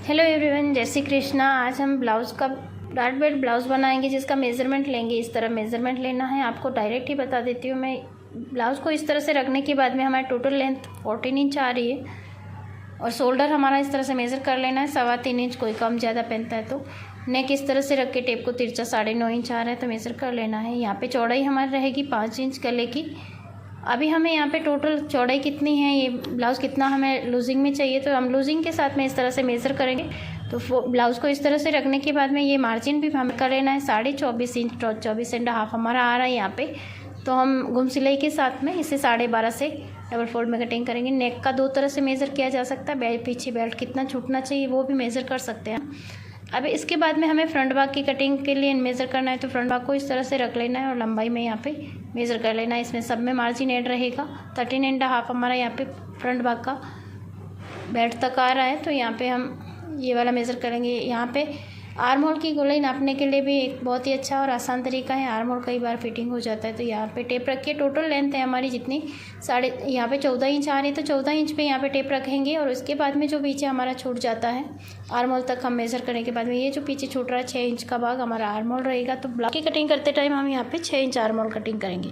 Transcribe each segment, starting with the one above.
Hello everyone, जय श्री कृष्णा। आज हम ब्लाउज़ का डॉट बेल्ट ब्लाउज़ बनाएंगे जिसका मेज़रमेंट लेंगे। इस तरह मेज़रमेंट लेना है। आपको डायरेक्ट ही बता देती हूँ मैं। ब्लाउज़ को इस तरह से रखने के बाद में हमारी टोटल लेंथ 14 इंच आ रही है और शोल्डर हमारा इस तरह से मेज़र कर लेना है 3.25 इंच। कोई कम ज़्यादा पहनता है तो नेक इस तरह से रख के टेप को तिरछा 9.5 इंच आ रहा है तो मेज़र कर लेना है। यहाँ पे चौड़ाई हमारी रहेगी 5 इंच गले की। अभी हमें यहाँ पे टोटल चौड़ाई कितनी है, ये ब्लाउज़ कितना हमें लूजिंग में चाहिए, तो हम लूजिंग के साथ में इस तरह से मेज़र करेंगे। तो ब्लाउज़ को इस तरह से रखने के बाद में ये मार्जिन भी हमें कर लेना है 24.5 इंच। 24.5 हमारा आ रहा है यहाँ पे। तो हम गुम सिलाई के साथ में इसे 12.5 से डबल फोल्ड में कटिंग करेंगे। नेक का 2 तरह से मेज़र किया जा सकता है। पीछे बेल्ट कितना छूटना चाहिए वो भी मेज़र कर सकते हैं। अब इसके बाद में हमें फ्रंट भाग की कटिंग के लिए मेज़र करना है। तो फ्रंट भाग को इस तरह से रख लेना है और लंबाई में यहाँ पे मेज़र कर लेना है। इसमें सब में मार्जिन ऐड रहेगा। 13.5 हमारा यहाँ पे फ्रंट भाग का बेल्ट तक आ रहा है तो यहाँ पे हम ये वाला मेज़र करेंगे। यहाँ पे आर्म होल की गोलाई नापने के लिए भी एक बहुत ही अच्छा और आसान तरीका है। आर्म होल कई बार फिटिंग हो जाता है तो यहाँ पे टेप रखिए। टोटल लेंथ है हमारी जितनी यहाँ पे 14 इंच आ रही है तो 14 इंच पे यहाँ पे टेप रखेंगे और उसके बाद में जो पीछे हमारा छूट जाता है आर्म होल तक हम मेज़र करने के बाद में ये जो पीछे छूट रहा है 6 इंच का भाग हमारा आर्म होल रहेगा। तो ब्लाउज की कटिंग करते टाइम हम यहाँ पे 6 इंच आर्म होल कटिंग करेंगे।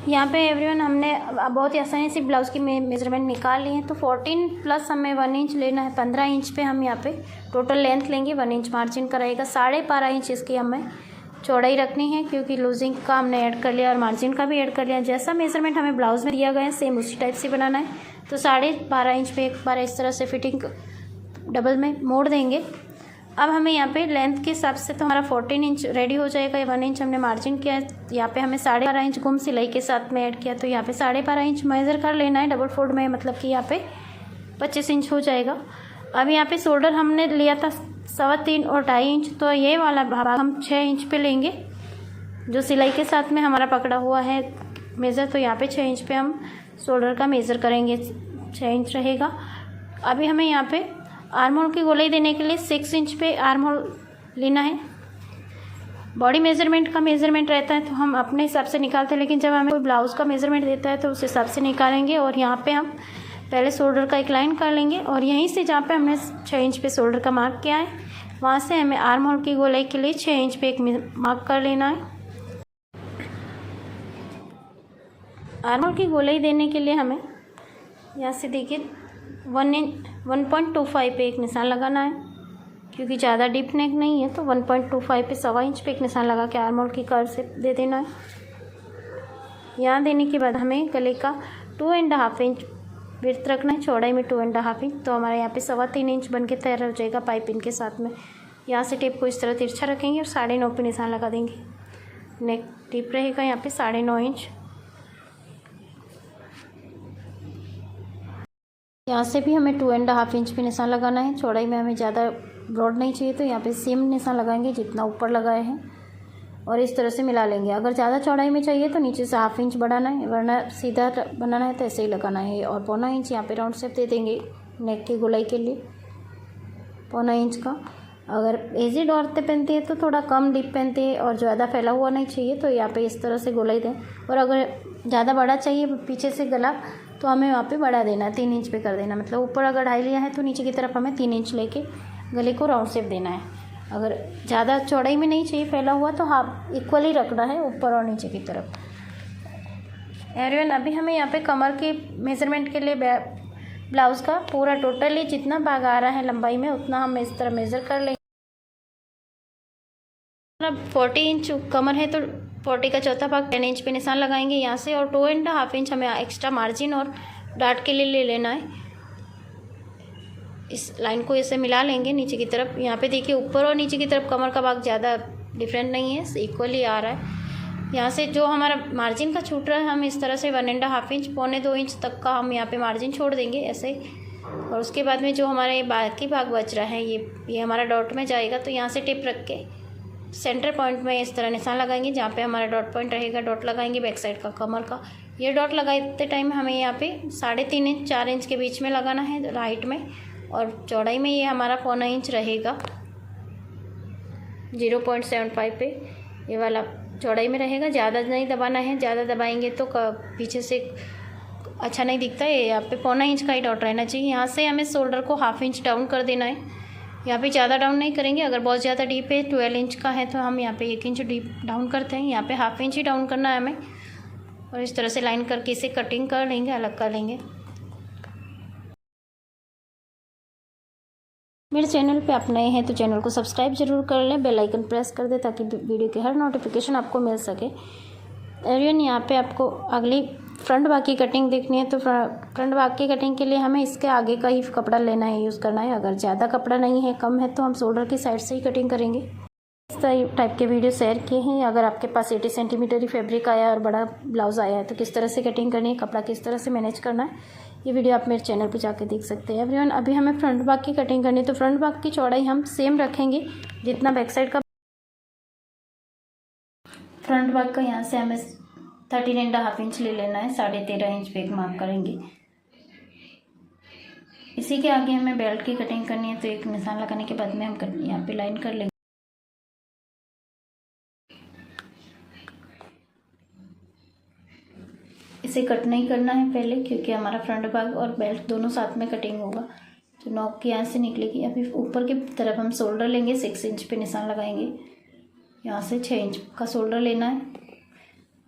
यहाँ पे एवरीवन हमने बहुत ही आसानी से ब्लाउज़ की मेजरमेंट निकाल ली है। तो 14 प्लस हमें 1 इंच लेना है। 15 इंच पे हम यहाँ पे टोटल लेंथ लेंगे। 1 इंच मार्जिन का रहेगा। 12.5 इंच इसकी हमें चौड़ाई रखनी है क्योंकि लूजिंग का हमने ऐड कर लिया और मार्जिन का भी ऐड कर लिया। जैसा मेजरमेंट हमें ब्लाउज़ में दिया गया है सेम उसी टाइप से बनाना है। तो 12.5 इंच पे एक बार इस तरह से फिटिंग डबल में मोड़ देंगे। अब हमें यहाँ पे लेंथ के हिसाब से तो हमारा 14 इंच रेडी हो जाएगा। 1 इंच हमने मार्जिन किया है। यहाँ पे हमें 12.5 इंच गुम सिलाई के साथ में ऐड किया तो यहाँ पे 12.5 इंच मेज़र कर लेना है डबल फोल्ड में, मतलब कि यहाँ पे 25 इंच हो जाएगा। अब यहाँ पे शोल्डर हमने लिया था 3.25 और 2.5 इंच, तो ये वाला भाग हम 6 इंच पे लेंगे जो सिलाई के साथ में हमारा पकड़ा हुआ है मेज़र। तो यहाँ पे 6 इंच पे हम शोल्डर का मेज़र करेंगे। 6 इंच रहेगा। अभी हमें यहाँ पे आर्म होल की गोलाई देने के लिए 6 इंच पे आर्म होल लेना है। बॉडी मेजरमेंट का मेजरमेंट रहता है तो हम अपने हिसाब से निकालते हैं, लेकिन जब हमें कोई ब्लाउज़ का मेजरमेंट देता है तो उस हिसाब से निकालेंगे। और यहाँ पे हम पहले शोल्डर का एक लाइन कर लेंगे और यहीं से जहाँ पे हमने 6 इंच पे शोल्डर का मार्क किया है वहाँ से हमें आर्म होल की गोलाई के लिए 6 इंच पे एक मार्क कर लेना है। आर्म होल की गोलाई देने के लिए हमें यहाँ से देखिए 1.25 पे एक निशान लगाना है क्योंकि ज़्यादा डीप नेक नहीं है। तो 1.25 पे 1.25 इंच पे एक निशान लगा के आर्म होल की कर्व से दे देना है। यहाँ देने के बाद हमें गले का 2.5 इंच विड्थ रखना है, चौड़ाई में 2.5 इंच। तो हमारे यहाँ पे 3.25 इंच बन के तैयार हो जाएगा पाइपिंग के साथ में। यहाँ से टेप को इस तरह तिरछा रखेंगे और 9.5 पे निशान लगा देंगे। नेक टिप रहेगा यहाँ पे 9.5 इंच। यहाँ से भी हमें 2.5 इंच पे निशान लगाना है। चौड़ाई में हमें ज़्यादा ब्रॉड नहीं चाहिए तो यहाँ पे सेम निशान लगाएंगे जितना ऊपर लगाए हैं और इस तरह से मिला लेंगे। अगर ज़्यादा चौड़ाई में चाहिए तो नीचे से 1/2 इंच बढ़ाना है, वरना सीधा बनाना है तो ऐसे ही लगाना है। और 1.25 इंच यहाँ पे राउंड शेप दे देंगे नेक की गोलाई के लिए 1.25 इंच का। अगर एजिड औरतें पहनती है तो थोड़ा कम डीप पहनती है और ज़्यादा फैला हुआ नहीं चाहिए तो यहाँ पे इस तरह से गोलाई दें। और अगर ज़्यादा बड़ा चाहिए पीछे से गला तो हमें वहाँ पे बढ़ा देना है, 3 इंच पे कर देना। मतलब ऊपर अगर 2.5 लिया है तो नीचे की तरफ हमें 3 इंच लेके गले को राउंड शेप देना है। अगर ज़्यादा चौड़ाई में नहीं चाहिए फैला हुआ तो हाफ इक्वली रखना है ऊपर और नीचे की तरफ। एवरीवन, अभी हमें यहाँ पे कमर के मेज़रमेंट के लिए ब्लाउज़ का पूरा टोटली जितना भाग आ रहा है लंबाई में उतना हम इस तरह मेज़र कर लेंगे। 40 इंच कमर है तो 40 का चौथा भाग 10 इंच पे निशान लगाएंगे यहाँ से। और 2.5 इंच हमें एक्स्ट्रा मार्जिन और डार्ट के लिए ले लेना है। इस लाइन को ऐसे मिला लेंगे नीचे की तरफ। यहाँ पे देखिए ऊपर और नीचे की तरफ कमर का भाग ज़्यादा डिफरेंट नहीं है, इक्वली आ रहा है। यहाँ से जो हमारा मार्जिन का छूट रहा है हम इस तरह से 1.5 इंच 1.25 इंच तक का हम यहाँ पे मार्जिन छोड़ देंगे ऐसे। और उसके बाद में जो हमारा ये बाकी भाग बच रहा है ये हमारा डॉट में जाएगा। तो यहाँ से टिप रख के सेंटर पॉइंट में इस तरह निशान लगाएंगे जहाँ पे हमारा डॉट पॉइंट रहेगा। डॉट लगाएंगे बैक साइड का कमर का। ये डॉट लगाते टाइम हमें यहाँ पे 3.5 इंच 4 इंच के बीच में लगाना है राइट में। और चौड़ाई में ये हमारा 1.25 इंच रहेगा। 0.75 पे ये वाला चौड़ाई में रहेगा। ज़्यादा नहीं दबाना है, ज़्यादा दबाएंगे तो पीछे से अच्छा नहीं दिखता है। यहाँ पे 1.25 इंच का ही डॉट रहना चाहिए। यहाँ से हमें शोल्डर को 1/2 इंच डाउन कर देना है। यहाँ पे ज़्यादा डाउन नहीं करेंगे। अगर बहुत ज़्यादा डीप है 12 इंच का है तो हम यहाँ पे 1 इंच डीप डाउन करते हैं। यहाँ पे हाफ इंच ही डाउन करना है हमें, और इस तरह से लाइन करके इसे कटिंग कर लेंगे, अलग कर लेंगे। मेरे चैनल पे आप नए हैं तो चैनल को सब्सक्राइब जरूर कर लें, बेल आइकन प्रेस कर दें ताकि वीडियो की हर नोटिफिकेशन आपको मिल सके। एवरीवन, यहाँ पे आपको अगली फ्रंट भाग की कटिंग देखनी है तो फ्रंट भाग की कटिंग के लिए हमें इसके आगे का ही कपड़ा लेना है, यूज़ करना है। अगर ज़्यादा कपड़ा नहीं है, कम है, तो हम शोल्डर की साइड से ही कटिंग करेंगे। इस टाइप के वीडियो शेयर किए हैं। अगर आपके पास 80 सेंटीमीटर ही फैब्रिक आया और बड़ा ब्लाउज़ आया है तो किस तरह से कटिंग करनी है, कपड़ा किस तरह से मैनेज करना है, ये वीडियो आप मेरे चैनल पर जाकर देख सकते हैं। एवरीवन, अभी हमें फ्रंट भाग की कटिंग करनी है तो फ्रंट भाग की चौड़ाई हम सेम रखेंगे जितना बैक साइड का। फ्रंट भाग का यहाँ से हमें 13.5 इंच ले लेना है, 13.5 इंच पे एक मार्क करेंगे। इसी के आगे हमें बेल्ट की कटिंग करनी है तो एक निशान लगाने के बाद में हम यहाँ पे लाइन कर लेंगे। इसे कट नहीं करना है पहले, क्योंकि हमारा फ्रंट भाग और बेल्ट दोनों साथ में कटिंग होगा तो नॉक की यहाँ से निकलेगी। अभी ऊपर की तरफ हम शोल्डर लेंगे, 6 इंच पे निशान लगाएंगे। यहाँ से 6 इंच का शोल्डर लेना है।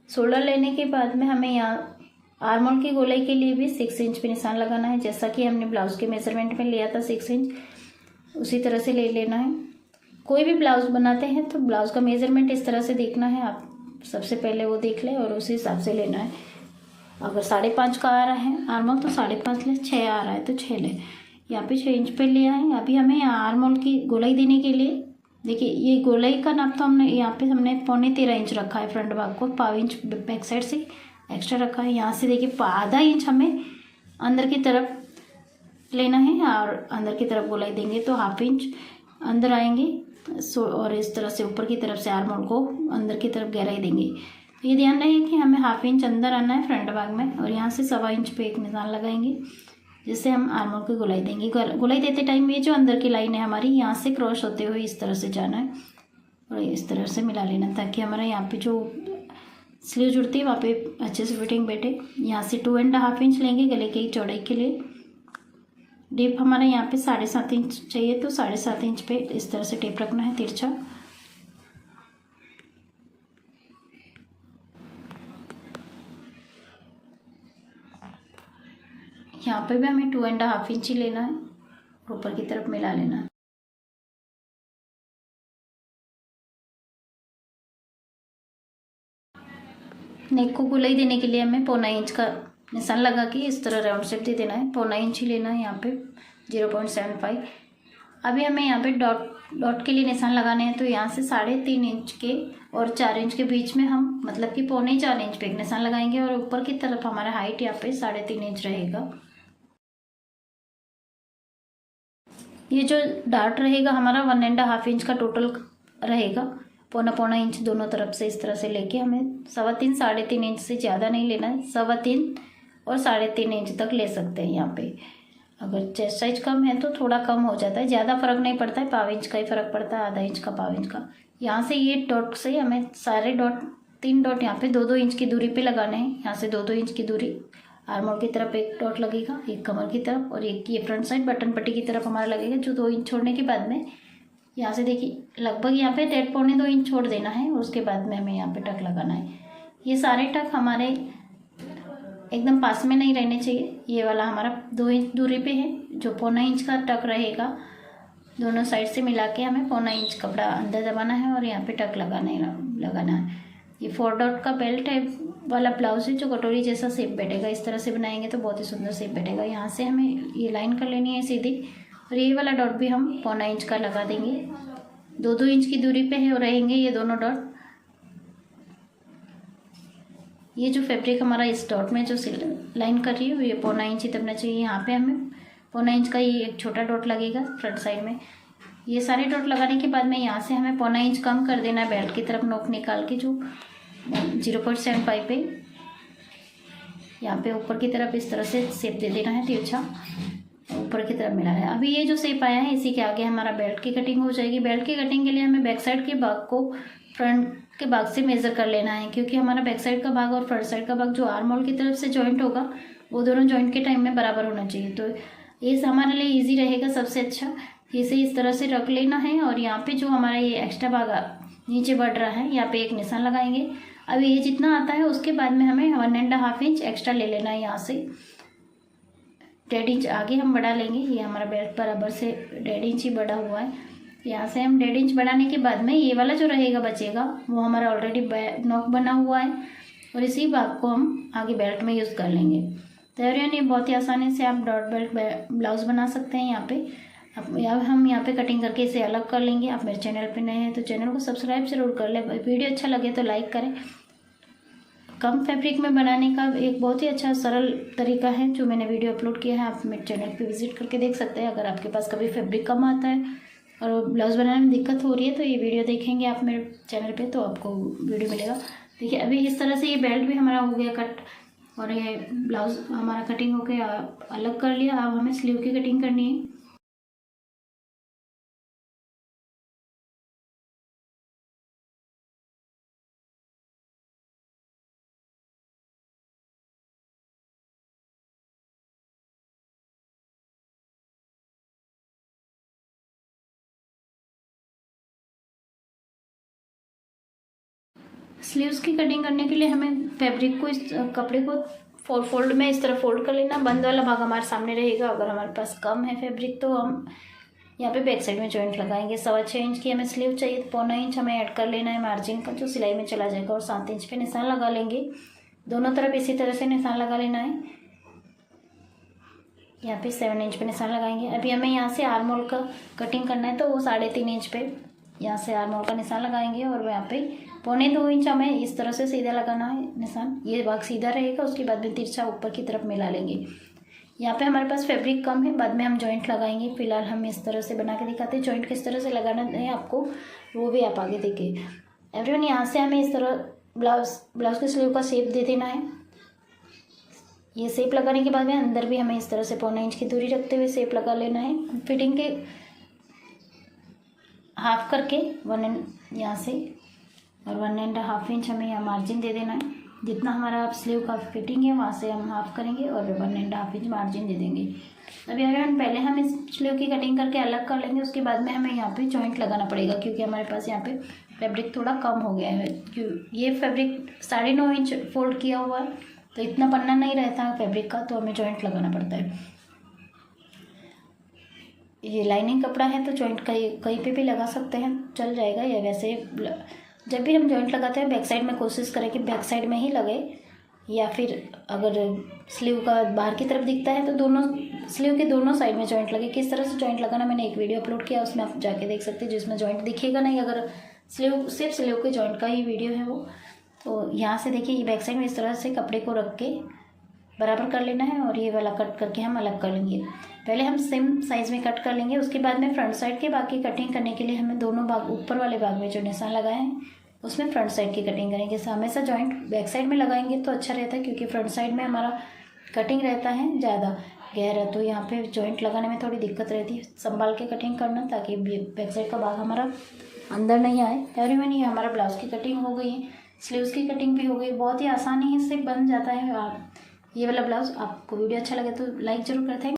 शोल्डर लेने के बाद में हमें यहाँ आर्म होल की गोलाई के लिए भी 6 इंच पे निशान लगाना है, जैसा कि हमने ब्लाउज़ के मेजरमेंट में लिया था 6 इंच, उसी तरह से ले लेना है। कोई भी ब्लाउज़ बनाते हैं तो ब्लाउज़ का मेजरमेंट इस तरह से देखना है, आप सबसे पहले वो देख लें और उसी हिसाब से लेना है। अगर 5.5 का आ रहा है आर्म होल तो 5.5 ले, 6 आ रहा है तो 6 ले। यहाँ पे 6 इंच पे लिया है। अभी हमें यहाँ आर्म होल की गोलाई देने के लिए, देखिए ये गोलाई का नाप तो हमने यहाँ पे हमने 13.25 इंच रखा है। फ्रंट भाग को 5 इंच बैक साइड से एक्स्ट्रा रखा है। यहाँ से देखिए आधा इंच हमें अंदर की तरफ लेना है और अंदर की तरफ गोलाई देंगे तो हाफ इंच अंदर आएंगे। और इस तरह से ऊपर की तरफ से आर्म होल को अंदर की तरफ गहराई देंगे। तो ये ध्यान रहे कि हमें हाफ इंच अंदर आना है फ्रंट भाग में, और यहाँ से 1.25 इंच पे एक निशान लगाएंगे जिससे हम आर्म होल की गोलाई देंगे। गोलाई देते टाइम ये जो अंदर की लाइन है हमारी, यहाँ से क्रॉस होते हुए इस तरह से जाना है और इस तरह से मिला लेना, ताकि हमारा यहाँ पे जो स्लीव जुड़ती है वहाँ पे अच्छे से फिटिंग बैठे। यहाँ से 2.5 इंच लेंगे गले की चौड़ाई के लिए। टेप हमारा यहाँ पे 7.5 इंच चाहिए तो 7.5 इंच पे इस तरह से टेप रखना है तिरछा। यहाँ पे भी हमें 2.5 इंच ही लेना है और ऊपर की तरफ मिला लेना है। नेक को गोलाई देने के लिए हमें 0.25 इंच का निशान लगा के इस तरह राउंड शेप दे देना है। 0.25 इंच ही लेना है यहाँ पे, 0.75। अभी हमें यहाँ पे डॉट के लिए निशान लगाने हैं तो यहाँ से 3.5 इंच के और 4 इंच के बीच में हम मतलब कि 3.25 इंच पे एक निशान लगाएंगे और ऊपर की तरफ हमारा हाइट यहाँ पे 3.5 इंच रहेगा। ये जो डार्ट रहेगा हमारा 1.5 इंच का टोटल रहेगा। 0.25 इंच दोनों तरफ से इस तरह से लेके हमें 3.25 3.5 इंच से ज़्यादा नहीं लेना है। 3.25 और 3.5 इंच तक ले सकते हैं। यहाँ पे अगर चेस्ट साइज कम है तो थोड़ा कम हो जाता है, ज़्यादा फर्क नहीं पड़ता है, 0.5 इंच का ही फर्क पड़ता है, आधा इंच का 0.5 इंच का। यहाँ से ये डॉट से हमें सारे डॉट 3 डॉट यहाँ पे 2-2 इंच की दूरी पे लगाने हैं। यहाँ से 2-2 इंच की दूरी आर्म होल की तरफ एक डॉट लगेगा, एक कमर की तरफ, और एक ये फ्रंट साइड बटन पट्टी की तरफ हमारा लगेगा जो 2 इंच छोड़ने के बाद में यहाँ से देखिए लगभग यहाँ पे 1.5-2 इंच छोड़ देना है। उसके बाद में हमें यहाँ पे टक लगाना है। ये सारे टक हमारे एकदम पास में नहीं रहने चाहिए। ये वाला हमारा 2 इंच दूरी पे है, जो 0.25 इंच का टक रहेगा। दोनों साइड से मिला के हमें 0.25 इंच कपड़ा अंदर दबाना है और यहाँ पे टक लगाना है। ये 4 डॉट का बेल्ट है वाला ब्लाउज है जो कटोरी जैसा शेप बैठेगा। इस तरह से बनाएंगे तो बहुत ही सुंदर शेप बैठेगा। यहाँ से हमें ये लाइन कर लेनी है सीधी, और ये वाला डॉट भी हम 0.25 इंच का लगा देंगे। 2-2 इंच की दूरी पे है और रहेंगे ये दोनों डॉट। ये जो फैब्रिक हमारा इस डॉट में जो लाइन कर रही है ये 0.25 इंच ही दबना चाहिए। यहाँ पे हमें 0.25 इंच का ये एक छोटा डॉट लगेगा फ्रंट साइड में। ये सारे डॉट लगाने के बाद में यहाँ से हमें 0.25 इंच कम कर देना है बेल्ट की तरफ नोक निकाल के, जो 0.75 पे यहाँ पे ऊपर की तरफ इस तरह से शेप दे देना है तिरछा, ऊपर की तरफ मिला है। अभी ये जो शेप आया है इसी के आगे हमारा बेल्ट की कटिंग हो जाएगी। बेल्ट की कटिंग के लिए हमें बैक साइड के भाग को फ्रंट के भाग से मेज़र कर लेना है, क्योंकि हमारा बैक साइड का भाग और फ्रंट साइड का भाग जो आर्म होल की तरफ से जॉइंट होगा वो दोनों जॉइंट के टाइम में बराबर होना चाहिए। तो ये हमारे लिए ईजी रहेगा सबसे अच्छा। इसे इस तरह से रख लेना है और यहाँ पे जो हमारा ये एक्स्ट्रा भाग नीचे बढ़ रहा है यहाँ पे एक निशान लगाएंगे। अब ये जितना आता है उसके बाद में हमें 1.5 इंच एक्स्ट्रा ले लेना है। यहाँ से 1.5 इंच आगे हम बढ़ा लेंगे। ये हमारा बेल्ट बराबर से 1.5 इंच ही बढ़ा हुआ है। यहाँ से हम 1.5 इंच बढ़ाने के बाद में ये वाला जो रहेगा बचेगा वो हमारा ऑलरेडी नॉक बना हुआ है और इसी भाग को हम आगे बेल्ट में यूज़ कर लेंगे। तो यानी बहुत ही आसानी से आप डॉट बेल्ट ब्लाउज़ बना सकते हैं। यहाँ पे अब हम यहाँ पे कटिंग करके इसे अलग कर लेंगे। आप मेरे चैनल पे नए हैं तो चैनल को सब्सक्राइब जरूर कर लें। वीडियो अच्छा लगे तो लाइक करें। कम फैब्रिक में बनाने का एक बहुत ही अच्छा सरल तरीका है जो मैंने वीडियो अपलोड किया है। आप मेरे चैनल पे विजिट करके देख सकते हैं। अगर आपके पास कभी फैब्रिक कम आता है और ब्लाउज़ बनाने में दिक्कत हो रही है तो ये वीडियो देखेंगे आप मेरे चैनल पे तो आपको वीडियो मिलेगा। देखिए अभी इस तरह से ये बेल्ट भी हमारा हो गया कट और ये ब्लाउज़ हमारा कटिंग हो गया अलग कर लिया। अब हमें स्लीव की कटिंग करनी है। स्लीव्स की कटिंग करने के लिए हमें फैब्रिक को इस कपड़े को फोल्ड में इस तरह फोल्ड कर लेना। बंद वाला भाग हमारे सामने रहेगा। अगर हमारे पास कम है फैब्रिक तो हम यहाँ पे बैक साइड में जॉइंट लगाएंगे। 6.25 इंच की हमें स्लीव चाहिए तो 1.25 इंच हमें ऐड कर लेना है मार्जिन का जो सिलाई में चला जाएगा और 7 इंच पे निशान लगा लेंगे। दोनों तरफ इसी तरह से निशान लगा लेना है। यहाँ पे 7 इंच पे निशान लगाएंगे। अभी हमें यहाँ से आर्म होल का कटिंग करना है तो वो 3.5 इंच पे यहाँ से आर्म होल का निशान लगाएंगे और यहाँ पे 1.25 इंच हमें इस तरह से सीधा लगाना है निशान। ये भाग सीधा रहेगा। उसके बाद में तिरछा ऊपर की तरफ मिला लेंगे। यहाँ पे हमारे पास फैब्रिक कम है, बाद में हम जॉइंट लगाएंगे। फिलहाल हम इस तरह से बना के दिखाते हैं। जॉइंट किस तरह से लगाना है आपको वो भी आप आगे देखिए। एवरीवन यहाँ से हमें इस तरह ब्लाउज के स्लीव का शेप दे देना है। ये शेप लगाने के बाद में अंदर भी हमें इस तरह से 1.25 इंच की दूरी रखते हुए शेप लगा लेना है। फिटिंग के हाफ करके यहाँ से और 1.5 इंच हमें यहाँ मार्जिन दे देना है। जितना हमारा स्लीव का फिटिंग है वहाँ से हम हाफ करेंगे और 1.5 इंच मार्जिन दे देंगे। अभी अगर पहले हम इस स्लीव की कटिंग करके अलग कर लेंगे। उसके बाद में हमें यहाँ पे जॉइंट लगाना पड़ेगा क्योंकि हमारे पास यहाँ पे फैब्रिक थोड़ा कम हो गया है। ये फैब्रिक 9.5 इंच फोल्ड किया हुआ है तो इतना पन्ना नहीं रहता फैब्रिक का, तो हमें जॉइंट लगाना पड़ता है। ये लाइनिंग कपड़ा है तो जॉइंट कहीं पे भी लगा सकते हैं, चल जाएगा। या वैसे जब भी हम जॉइंट लगाते हैं बैक साइड में कोशिश करें कि बैक साइड में ही लगे, या फिर अगर स्लीव का बाहर की तरफ दिखता है तो दोनों स्लीव के दोनों साइड में जॉइंट लगे। किस तरह से जॉइंट लगाना मैंने एक वीडियो अपलोड किया, उसमें आप जाके देख सकते हैं जिसमें जॉइंट दिखेगा नहीं। अगर सिर्फ स्लीव के जॉइंट का ही वीडियो है वो, तो यहाँ से देखिए ये बैक साइड में इस तरह से कपड़े को रख के बराबर कर लेना है और ये वाला कट करके हम अलग कर लेंगे। पहले हम सेम साइज़ में कट कर लेंगे। उसके बाद में फ्रंट साइड के भाग की कटिंग करने के लिए हमें दोनों भाग ऊपर वाले भाग में जो निशान लगाए हैं उसमें फ्रंट साइड की कटिंग करेंगे। हमेशा जॉइंट बैक साइड में लगाएंगे तो अच्छा रहता है क्योंकि फ्रंट साइड में हमारा कटिंग रहता है ज़्यादा गहरा, तो यहाँ पे जॉइंट लगाने में थोड़ी दिक्कत रहती है। संभाल के कटिंग करना ताकि बैक साइड का भाग हमारा अंदर नहीं आए। एवरीवन ये हमारा ब्लाउज़ की कटिंग हो गई है, स्लीव्स की कटिंग भी हो गई। बहुत ही आसानी से बन जाता है ये वाला ब्लाउज़। आपको वीडियो अच्छा लगे तो लाइक ज़रूर करते हैं।